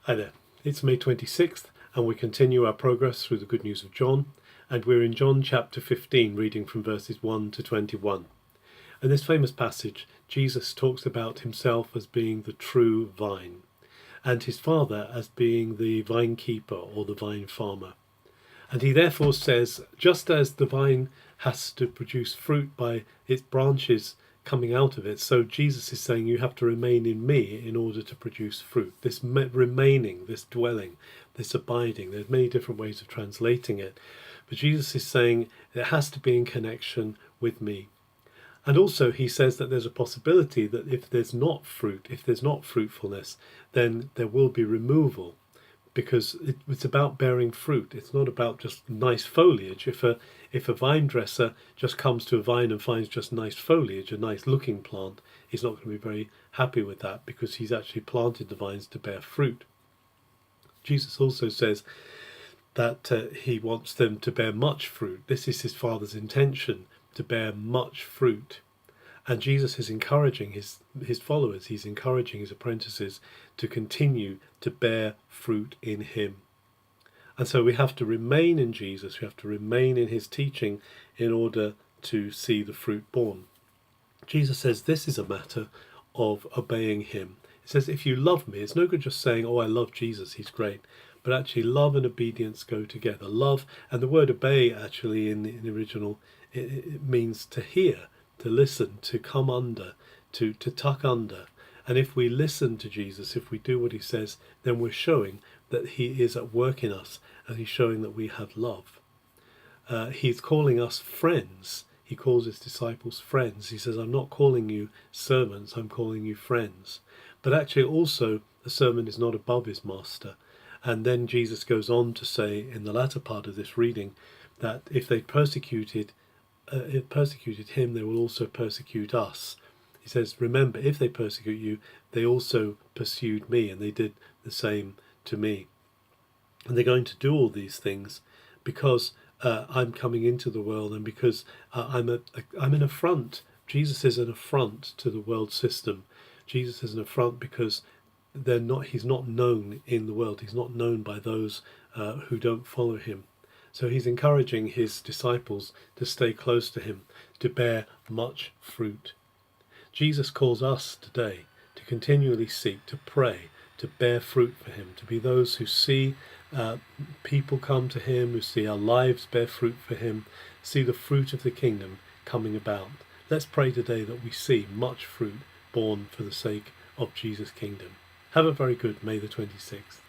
Hi there, it's May 26th and we continue our progress through the Good News of John, and we're in John chapter 15 reading from verses 1 to 21. In this famous passage, Jesus talks about himself as being the true vine and his Father as being the vine keeper or the vine farmer. And he therefore says, just as the vine has to produce fruit by its branches coming out of it, so Jesus is saying you have to remain in me in order to produce fruit. This remaining, this dwelling, this abiding, there's many different ways of translating it, but Jesus is saying it has to be in connection with me. And also he says that there's a possibility that if there's not fruit, if there's not fruitfulness, then there will be removal, because it's about bearing fruit. It's not about just nice foliage. If a vine dresser just comes to a vine and finds just nice foliage, a nice looking plant, he's not going to be very happy with that, because he's actually planted the vines to bear fruit. Jesus also says that he wants them to bear much fruit. This is his Father's intention, to bear much fruit. And Jesus is encouraging his followers, he's encouraging his apprentices to continue to bear fruit in him. And so we have to remain in Jesus, we have to remain in his teaching in order to see the fruit born. Jesus says this is a matter of obeying him. He says, if you love me, it's no good just saying, oh, I love Jesus, he's great. But actually love and obedience go together. Love, and the word obey actually in the original, it means to hear, to listen, to come under, to tuck under. And if we listen to Jesus, if we do what he says, then we're showing that he is at work in us, and he's showing that we have love. He's calling us friends. He calls his disciples friends. He says, I'm not calling you servants, I'm calling you friends. But actually also, the servant is not above his master. And then Jesus goes on to say in the latter part of this reading that if they persecuted him, they will also persecute us. He says, remember, if they persecute you, they also pursued me, and they did the same to me. And they're going to do all these things because I'm coming into the world, and because I'm an affront. Jesus is an affront to the world system. Jesus is an affront because he's not known in the world. He's not known by those who don't follow him. So he's encouraging his disciples to stay close to him, to bear much fruit. Jesus calls us today to continually seek, to pray, to bear fruit for him, to be those who see people come to him, who see our lives bear fruit for him, see the fruit of the kingdom coming about. Let's pray today that we see much fruit born for the sake of Jesus' kingdom. Have a very good May the 26th.